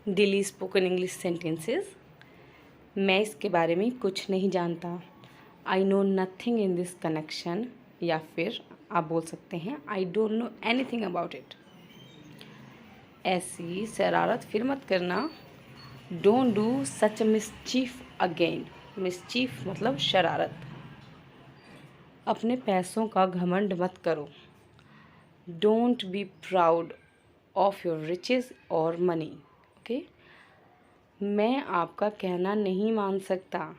Daily spoken English sentences. मैं इसके बारे में कुछ नहीं जानता। I know nothing in this connection, या फिर आप बोल सकते हैं I don't know anything about it. ऐसी शरारत फिर मत करना। Don't do such mischief again. Mischief मतलब शरारत। अपने पैसों का घमंड मत करो। डोंट बी प्राउड ऑफ योर रिचेस और मनी। ओके, मैं आपका कहना नहीं मान सकता।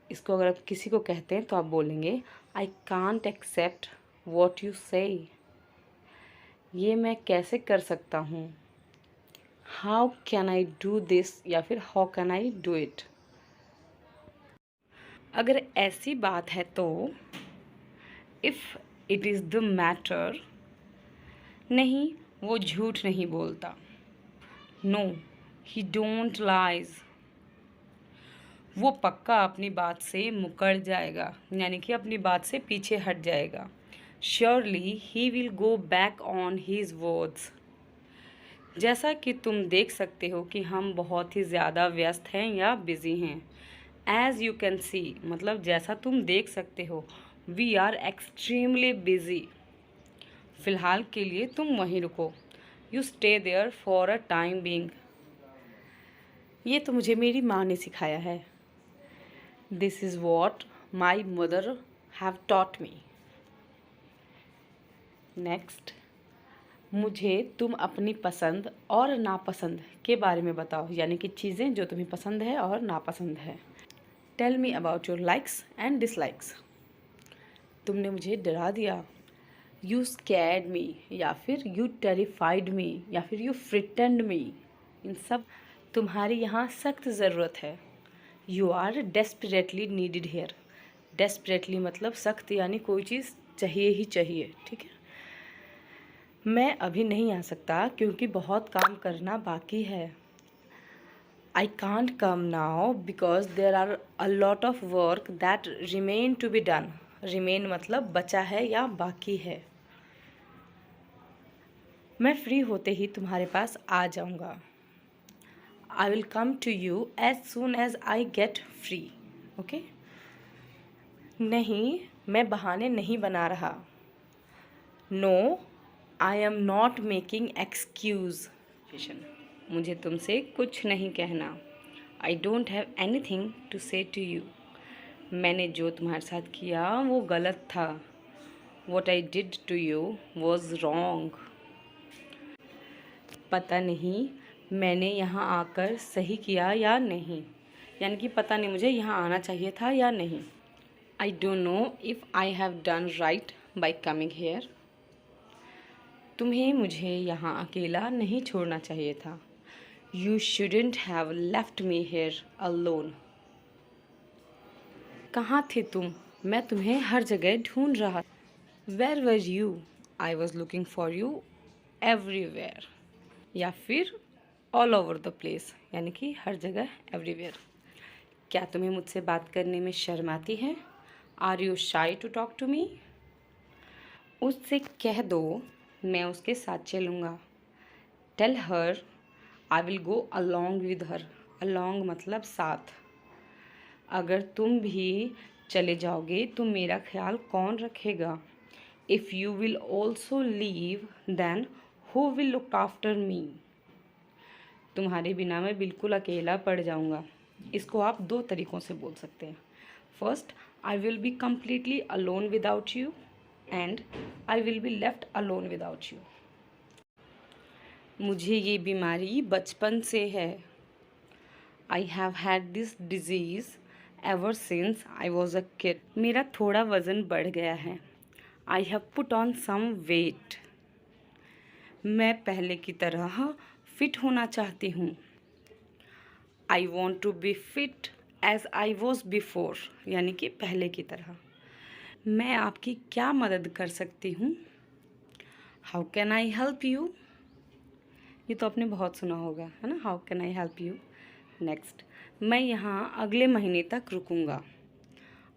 इसको अगर आप किसी को कहते हैं तो आप बोलेंगे I can't accept what you say. ये मैं कैसे कर सकता हूँ। How can I do this, या फिर how can I do it. अगर ऐसी बात है तो if it is the matter, नहीं वो झूठ नहीं बोलता। नो ही डोंट लाइज, वो पक्का अपनी बात से मुकर जाएगा, यानी कि अपनी बात से पीछे हट जाएगा। Surely he will go back on his words. जैसा कि तुम देख सकते हो कि हम बहुत ही ज़्यादा व्यस्त हैं या बिज़ी हैं। एज यू कैन सी मतलब जैसा तुम देख सकते हो, वी आर एक्सट्रीमली बिज़ी। फ़िलहाल के लिए तुम वहीं रुको। You stay there for a time being. ये तो मुझे मेरी माँ ने सिखाया है। This is what my mother have taught me. Next, मुझे तुम अपनी पसंद और नापसंद के बारे में बताओ, यानी कि चीज़ें जो तुम्हें पसंद है और नापसंद है। Tell me about your likes and dislikes. तुमने मुझे डरा दिया। यू स्कैर्ड मी, या फिर यू टेरिफाइड मी, या फिर यू फ्रिटेंड मी। इन सब तुम्हारी यहाँ सख्त ज़रूरत है। You are desperately needed here. Desperately मतलब सख्त, यानी कोई चीज़ चाहिए ही चाहिए। ठीक है, मैं अभी नहीं आ सकता क्योंकि बहुत काम करना बाकी है। I can't come now because there are a lot of work that remain to be done. Remain मतलब बचा है या बाकी है। मैं फ्री होते ही तुम्हारे पास आ जाऊंगा। I will come to you as soon as I get free. Okay, नहीं मैं बहाने नहीं बना रहा। No I am not making excuse. मुझे तुमसे कुछ नहीं कहना। I don't have anything to say to you. मैंने जो तुम्हारे साथ किया वो गलत था। What I did to you was wrong. पता नहीं मैंने यहाँ आकर सही किया या नहीं, यानी कि पता नहीं मुझे यहाँ आना चाहिए था या नहीं। I don't know if I have done right by coming here. तुम्हें मुझे यहाँ अकेला नहीं छोड़ना चाहिए था। You shouldn't have left me here alone. कहाँ थे तुम, मैं तुम्हें हर जगह ढूंढ रहा। Where were you, I was looking for you everywhere. या फिर ऑल ओवर द प्लेस, यानी कि हर जगह, एवरीवेयर। क्या तुम्हें मुझसे बात करने में शर्म आती है। Are you shy to talk to me. उससे कह दो मैं उसके साथ चलूँगा। Tell her I will go along with her. Along मतलब साथ। अगर तुम भी चले जाओगे तो मेरा ख्याल कौन रखेगा। If you will also leave then who will look after me. तुम्हारे बिना मैं बिल्कुल अकेला पड़ जाऊंगा। इसको आप दो तरीक़ों से बोल सकते हैं। First, I will be completely alone without you, and I will be left alone without you. मुझे ये बीमारी बचपन से है। I have had this disease ever since I was a kid. मेरा थोड़ा वज़न बढ़ गया है। I have put on some weight. मैं पहले की तरह फिट होना चाहती हूँ। I want to be fit as I was before, यानी कि पहले की तरह। मैं आपकी क्या मदद कर सकती हूँ। How can I help you. ये तो आपने बहुत सुना होगा, है ना, how can I help you. Next, मैं यहाँ अगले महीने तक रुकूँगा।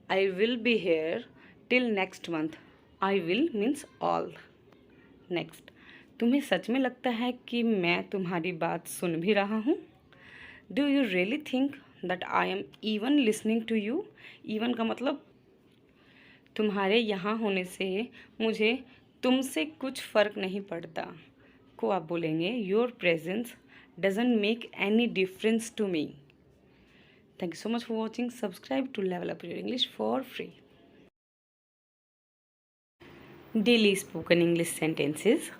I will be here till next month. I will means all. Next, तुम्हें सच में लगता है कि मैं तुम्हारी बात सुन भी रहा हूँ। Do you really think that I am even listening to you? Even का मतलब तुम्हारे यहाँ होने से मुझे तुमसे कुछ फ़र्क नहीं पड़ता को आप बोलेंगे your presence doesn't make any difference to me. Thank you so much for watching. Subscribe to level up your English for free. Daily spoken English sentences.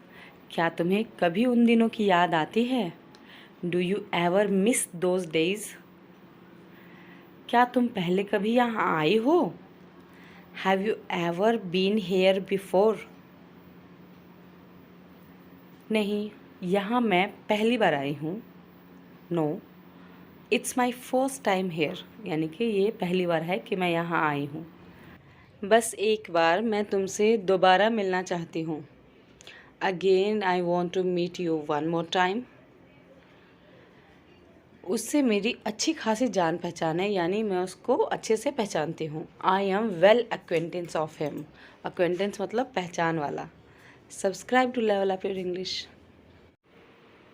क्या तुम्हें कभी उन दिनों की याद आती है? Do you ever miss those days? क्या तुम पहले कभी यहाँ आई हो? Have you ever been here before? नहीं, यहाँ मैं पहली बार आई हूँ। No, it's my first time here, यानी कि ये पहली बार है कि मैं यहाँ आई हूँ। बस एक बार मैं तुमसे दोबारा मिलना चाहती हूँ। Again I want to meet you one more time. उससे मेरी अच्छी खासी जान पहचान है, यानी मैं उसको अच्छे से पहचानती हूँ। I am well acquaintance of him. Acquaintance मतलब पहचान वाला। Subscribe to level up your English.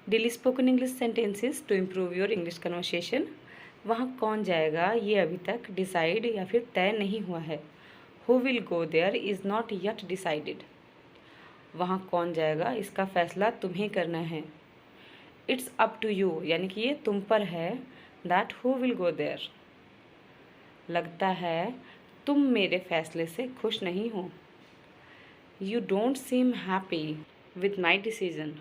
Daily spoken English sentences to improve your English conversation. वहाँ कौन जाएगा ये अभी तक डिसाइड या फिर तय नहीं हुआ है। Who will go there is not yet decided. वहाँ कौन जाएगा इसका फैसला तुम्हें करना है। इट्स अप टू यू, यानी कि ये तुम पर है। That who will go there. लगता है तुम मेरे फैसले से खुश नहीं हो। You don't seem happy with my decision.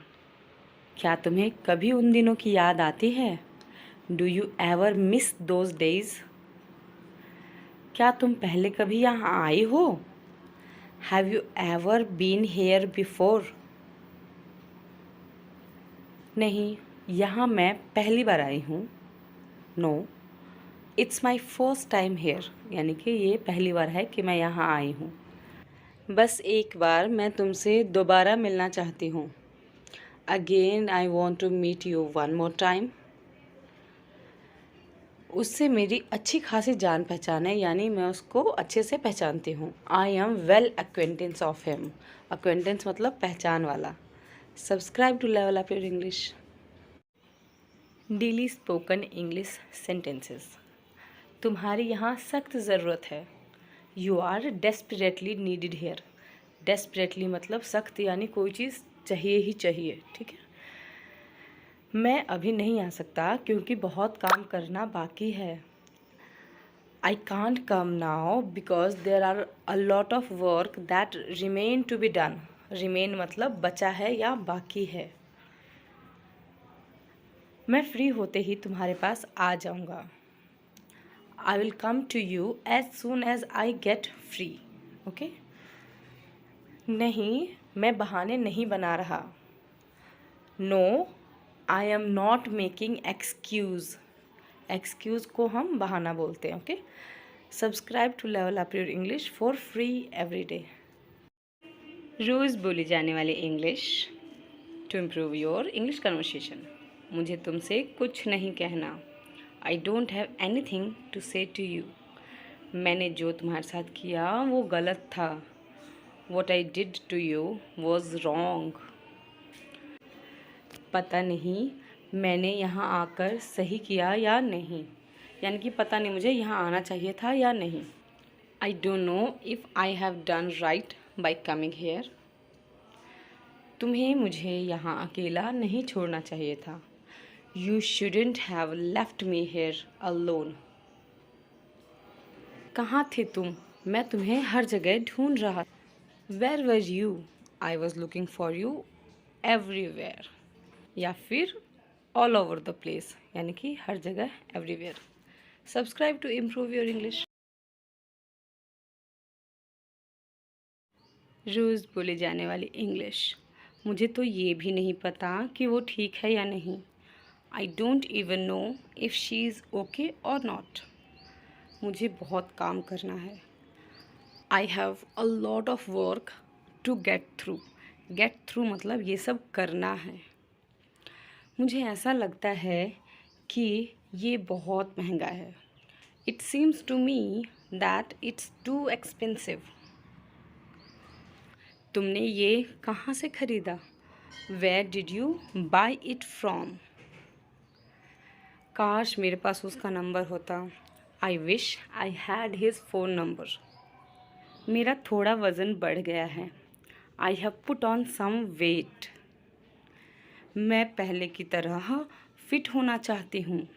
क्या तुम्हें कभी उन दिनों की याद आती है? Do you ever miss those days? क्या तुम पहले कभी यहाँ आई हो? Have you ever been here before? नहीं, यहाँ मैं पहली बार आई हूँ। No, it's my first time here, यानी कि ये पहली बार है कि मैं यहाँ आई हूँ। बस एक बार मैं तुमसे दोबारा मिलना चाहती हूँ। Again I want to meet you one more time. उससे मेरी अच्छी खासी जान पहचान है, यानी मैं उसको अच्छे से पहचानती हूँ। I am well acquaintance of him. Acquaintance मतलब पहचान वाला। Subscribe to level up your English. Daily spoken English sentences. तुम्हारी यहाँ सख्त ज़रूरत है। You are desperately needed here. Desperately मतलब सख्त, यानी कोई चीज़ चाहिए ही चाहिए, ठीक है। मैं अभी नहीं आ सकता क्योंकि बहुत काम करना बाकी है। I can't come now because there are a lot of work that remain to be done. Remain मतलब बचा है या बाकी है। मैं फ्री होते ही तुम्हारे पास आ जाऊंगा। I will come to you as soon as I get free. Okay. नहीं, मैं बहाने नहीं बना रहा। No, I am not making excuse. Excuse को हम बहाना बोलते हैं। Okay. Subscribe to level up your English for free every day. रोज़ बोली जाने वाली English to improve your English conversation. मुझे तुमसे कुछ नहीं कहना। I don't have anything to say to you. मैंने जो तुम्हारे साथ किया वो गलत था। What I did to you was wrong. पता नहीं मैंने यहाँ आकर सही किया या नहीं, यानी कि पता नहीं मुझे यहाँ आना चाहिए था या नहीं। I don't know if I have done right by coming here. तुम्हें मुझे यहाँ अकेला नहीं छोड़ना चाहिए था। You shouldn't have left me here alone. कहाँ थे तुम? मैं तुम्हें हर जगह ढूंढ रहा। Where were you? I was looking for you everywhere. या फिर ऑल ओवर द प्लेस, यानी कि हर जगह, everywhere. Subscribe to improve your English. रोज़ बोले जाने वाली इंग्लिश। मुझे तो ये भी नहीं पता कि वो ठीक है या नहीं। I don't even know if she is okay और नॉट। मुझे बहुत काम करना है। I have a lot of work to get through. Get through मतलब ये सब करना है। मुझे ऐसा लगता है कि ये बहुत महंगा है। It seems to me that it's too expensive. तुमने ये कहाँ से खरीदा? Where did you buy it from? काश मेरे पास उसका नंबर होता। I wish I had his phone number. मेरा थोड़ा वज़न बढ़ गया है। I have put on some weight. मैं पहले की तरह फिट होना चाहती हूँ।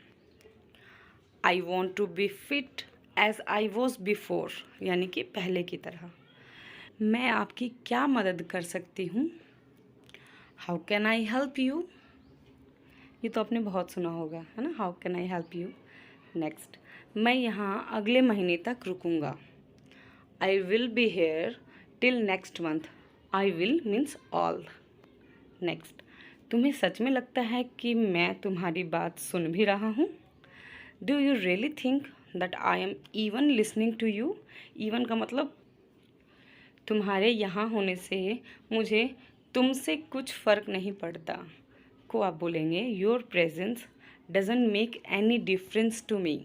I want to be fit as I was before, यानी कि पहले की तरह। मैं आपकी क्या मदद कर सकती हूँ? How can I help you? ये तो आपने बहुत सुना होगा, है ना, how can I help you. Next, मैं यहाँ अगले महीने तक रुकूंगा। आई will be here till next month. I will means all. Next, तुम्हें सच में लगता है कि मैं तुम्हारी बात सुन भी रहा हूँ? Do you really think that I am even listening to you? Even का मतलब तुम्हारे यहाँ होने से मुझे तुमसे कुछ फ़र्क नहीं पड़ता। को आप बोलेंगे your presence doesn't make any difference to me.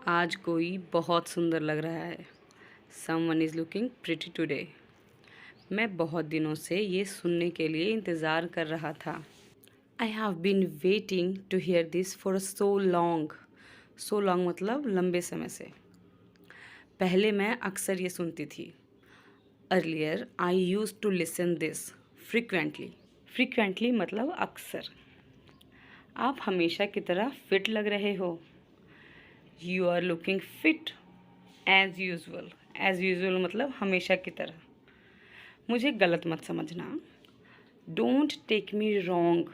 आज कोई बहुत सुंदर लग रहा है। Someone is looking pretty today. मैं बहुत दिनों से ये सुनने के लिए इंतज़ार कर रहा था। I have been waiting to hear this for so long. So long मतलब लंबे समय से। पहले मैं अक्सर ये सुनती थी। Earlier I use to listen this frequently. Frequently मतलब अक्सर। आप हमेशा की तरह फिट लग रहे हो। You are looking fit as usual. As usual मतलब हमेशा की तरह। मुझे गलत मत समझना। Don't take me wrong.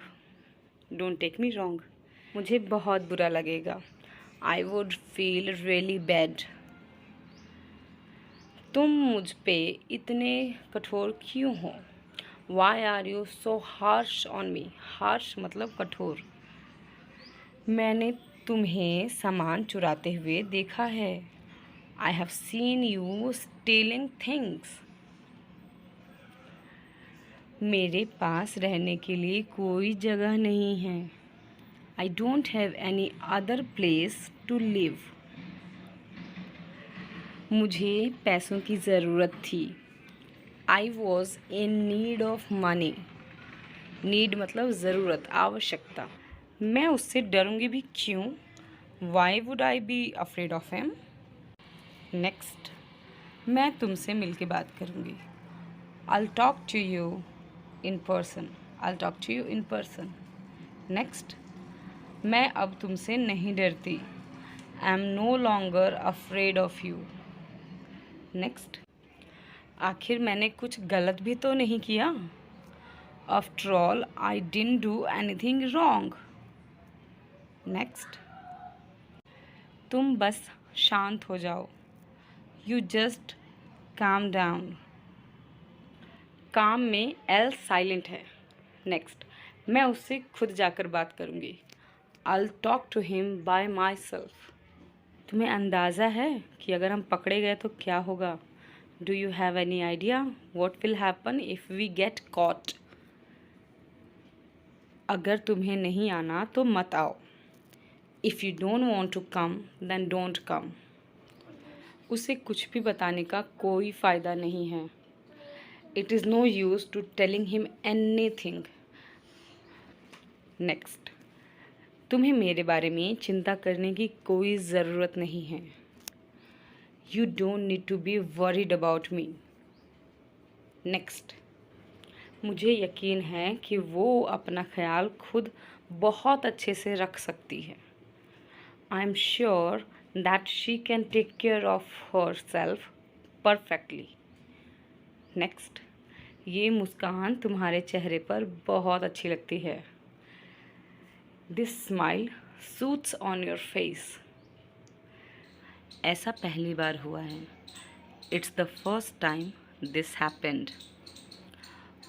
Don't take me wrong. मुझे बहुत बुरा लगेगा। I would feel really bad. तुम मुझ पे इतने कठोर क्यों हो? Why are you so harsh on me? Harsh मतलब कठोर। मैंने तुम्हें सामान चुराते हुए देखा है। I have seen you stealing things. मेरे पास रहने के लिए कोई जगह नहीं है। I don't have any other place to live. मुझे पैसों की ज़रूरत थी। I was in need of money. Need मतलब ज़रूरत, आवश्यकता। मैं उससे डरूंगी भी क्यों? Why would I be afraid of him? Next, मैं तुमसे मिल के बात करूंगी। I'll talk to you in person. I'll talk to you in person. Next, मैं अब तुमसे नहीं डरती। I am no longer afraid of you. Next, आखिर मैंने कुछ गलत भी तो नहीं किया। After all I didn't do anything wrong. Next, तुम बस शांत हो जाओ। You just calm down. Calm में एल साइलेंट है। नेक्स्ट, मैं उससे खुद जाकर बात करूँगी। I'll talk to him by myself. तुम्हें अंदाज़ा है कि अगर हम पकड़े गए तो क्या होगा? Do you have any idea what will happen if we get caught? अगर तुम्हें नहीं आना तो मत आओ। If you don't want to come, then don't come. उसे कुछ भी बताने का कोई फ़ायदा नहीं है। It is no use to telling him anything. Next, तुम्हें मेरे बारे में चिंता करने की कोई ज़रूरत नहीं है। You don't need to be worried about me. Next, मुझे यकीन है कि वो अपना ख्याल खुद बहुत अच्छे से रख सकती है। I am sure that she can take care of herself perfectly. Next, ये मुस्कान तुम्हारे चेहरे पर बहुत अच्छी लगती है। This smile suits on your face. ऐसा पहली बार हुआ है। It's the first time this happened.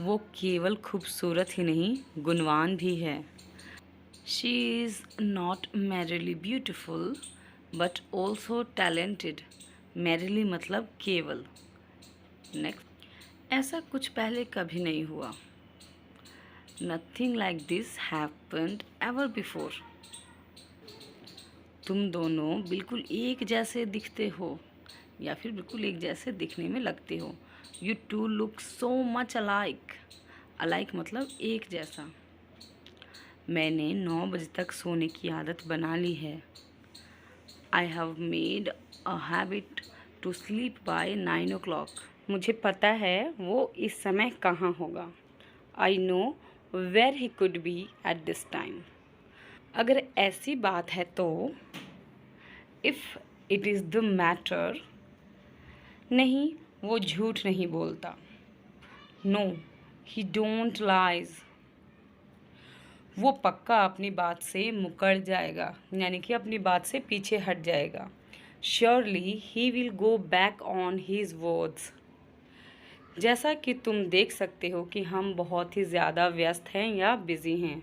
वो केवल खूबसूरत ही नहीं, गुणवान भी है। She is not merely beautiful but also talented. Merely मतलब केवल। नेक्स्ट, ऐसा कुछ पहले कभी नहीं हुआ। Nothing like this happened ever before. तुम दोनों बिल्कुल एक जैसे दिखते हो या फिर बिल्कुल एक जैसे दिखने में लगते हो। You two look so much alike. Alike मतलब एक जैसा। मैंने 9 बजे तक सोने की आदत बना ली है। I have made a habit to sleep by 9 o'clock। मुझे पता है वो इस समय कहाँ होगा। I know where he could be at this time. अगर ऐसी बात है तो if it is the matter, नहीं वो झूठ नहीं बोलता। नो ही डोंट लाइज, वो पक्का अपनी बात से मुकर जाएगा, यानी कि अपनी बात से पीछे हट जाएगा। Surely he will go back on his words. जैसा कि तुम देख सकते हो कि हम बहुत ही ज़्यादा व्यस्त हैं या बिज़ी हैं।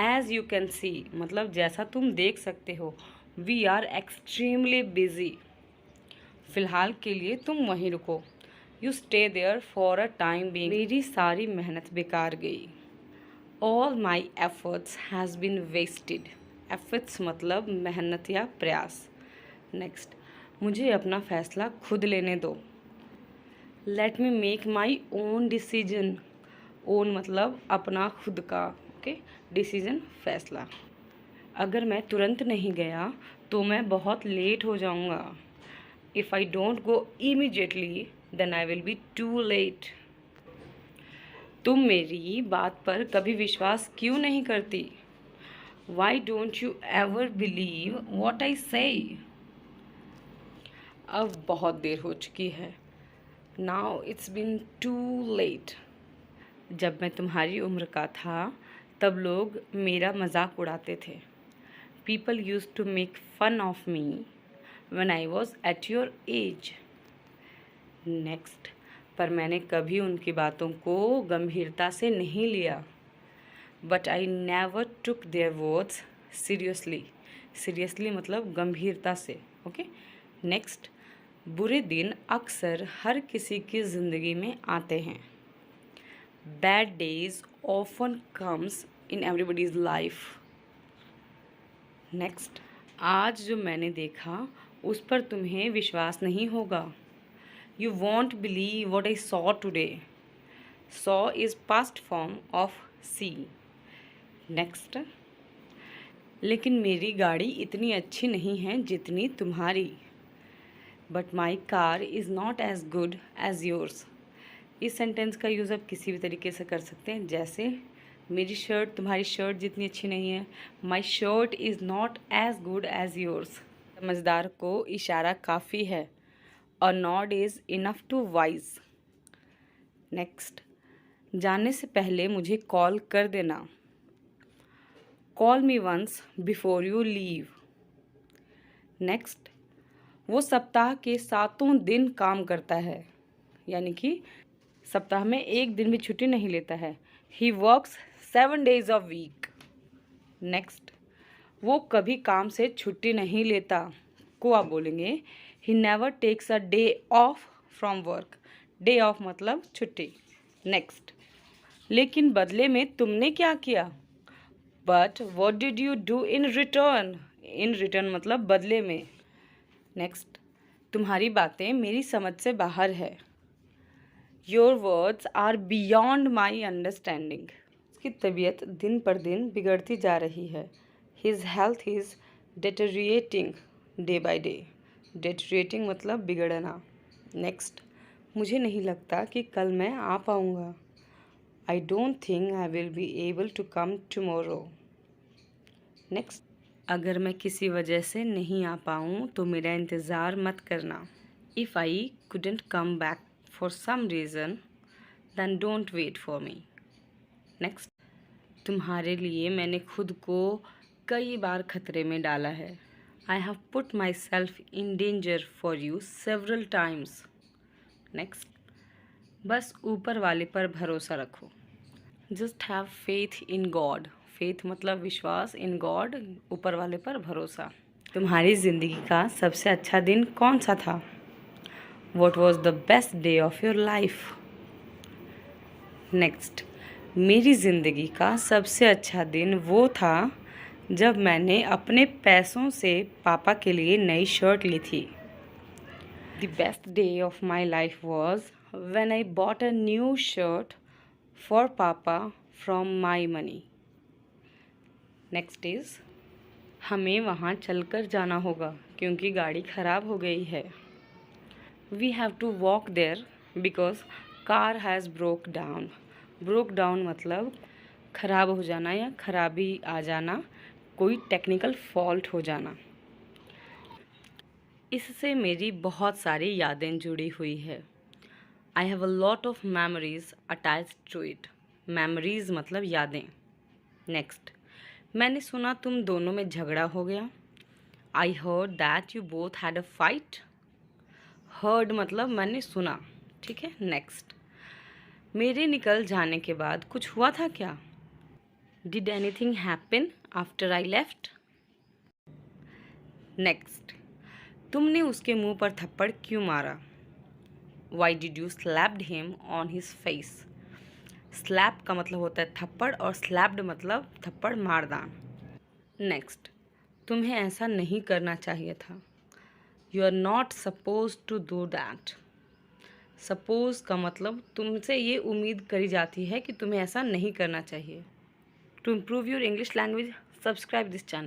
एज यू कैन सी मतलब जैसा तुम देख सकते हो, वी आर एक्सट्रीमली बिज़ी। फ़िलहाल के लिए तुम वहीं रुको। You stay there for a time being. मेरी सारी मेहनत बेकार गई। All my efforts has been wasted. Efforts मतलब मेहनत या प्रयास। नेक्स्ट, मुझे अपना फ़ैसला खुद लेने दो। Let me make my own decision. Own मतलब अपना खुद का, ओके, डिसीजन फैसला। अगर मैं तुरंत नहीं गया तो मैं बहुत लेट हो जाऊंगा। If I don't go immediately then I will be too late. तुम मेरी बात पर कभी विश्वास क्यों नहीं करती? Why don't you ever believe what I say? अब बहुत देर हो चुकी है। Now it's been too late. जब मैं तुम्हारी उम्र का था तब लोग मेरा मजाक उड़ाते थे। People use to make fun of me when I was at your age. Next, पर मैंने कभी उनकी बातों को गंभीरता से नहीं लिया। But I never took their words seriously. Seriously मतलब गंभीरता से, ओके। नेक्स्ट, बुरे दिन अक्सर हर किसी की ज़िंदगी में आते हैं। Bad days often comes in everybody's life. Next, आज जो मैंने देखा उस पर तुम्हें विश्वास नहीं होगा। You won't believe what I saw today. Saw is past form of see. Next, लेकिन मेरी गाड़ी इतनी अच्छी नहीं है जितनी तुम्हारी। But my car is not as good as yours. इस सेंटेंस का यूज़ आप किसी भी तरीके से कर सकते हैं, जैसे मेरी शर्ट तुम्हारी शर्ट जितनी अच्छी नहीं है। My shirt is not as good as yours. समझदार को इशारा काफ़ी है। A nod is enough to wise. Next, जाने से पहले मुझे कॉल कर देना। Call me once before you leave. Next, वो सप्ताह के 7 दिन काम करता है, यानी कि सप्ताह में एक दिन भी छुट्टी नहीं लेता है। He works 7 days a week। Next, वो कभी काम से छुट्टी नहीं लेता। को आप बोलेंगे he never takes a day off from work. Day off मतलब छुट्टी। नेक्स्ट, लेकिन बदले में तुमने क्या किया? But what did you do in return? In return मतलब बदले में। नेक्स्ट, तुम्हारी बातें मेरी समझ से बाहर है। Your words are beyond my understanding. उसकी तबीयत दिन पर दिन बिगड़ती जा रही है। His health is deteriorating day by day. Deteriorating मतलब बिगड़ना। नेक्स्ट, मुझे नहीं लगता कि कल मैं आ पाऊँगा। I don't think I will be able to come tomorrow. Next, अगर मैं किसी वजह से नहीं आ पाऊँ तो मेरा इंतज़ार मत करना। If I couldn't come back for some reason then don't wait for me। Next, तुम्हारे लिए मैंने खुद को कई बार खतरे में डाला है। I have put my self in danger for you several times. Next, बस ऊपर वाले पर भरोसा रखो। Just have faith in God. Faith मतलब विश्वास, इन गॉड ऊपर वाले पर भरोसा। तुम्हारी ज़िंदगी का सबसे अच्छा दिन कौन सा था? What was the best day of your life? Next, मेरी ज़िंदगी का सबसे अच्छा दिन वो था जब मैंने अपने पैसों से पापा के लिए नई शर्ट ली थी। The best day of my life was when I bought a new shirt for papa from my money. Next is हमें वहाँ चलकर जाना होगा क्योंकि गाड़ी ख़राब हो गई है। We have to walk there because car has broke down. Broke down मतलब ख़राब हो जाना या खराबी आ जाना, कोई टेक्निकल फॉल्ट हो जाना। इससे मेरी बहुत सारी यादें जुड़ी हुई है। I have a lot of memories attached to it. Memories मतलब यादें। नेक्स्ट, मैंने सुना तुम दोनों में झगड़ा हो गया। I heard that you both had a fight. Heard मतलब मैंने सुना, ठीक है। नेक्स्ट, मेरे निकल जाने के बाद कुछ हुआ था क्या? Did anything happen after I left? Next, तुमने उसके मुंह पर थप्पड़ क्यों मारा? Why did you slapped him on his face? Slap का मतलब होता है थप्पड़ और स्लैप्ड मतलब थप्पड़ मारना। नेक्स्ट, तुम्हें ऐसा नहीं करना चाहिए था। You are not suppose to do that. Suppose का मतलब तुमसे ये उम्मीद करी जाती है कि तुम्हें ऐसा नहीं करना चाहिए। To improve your English language, subscribe this channel.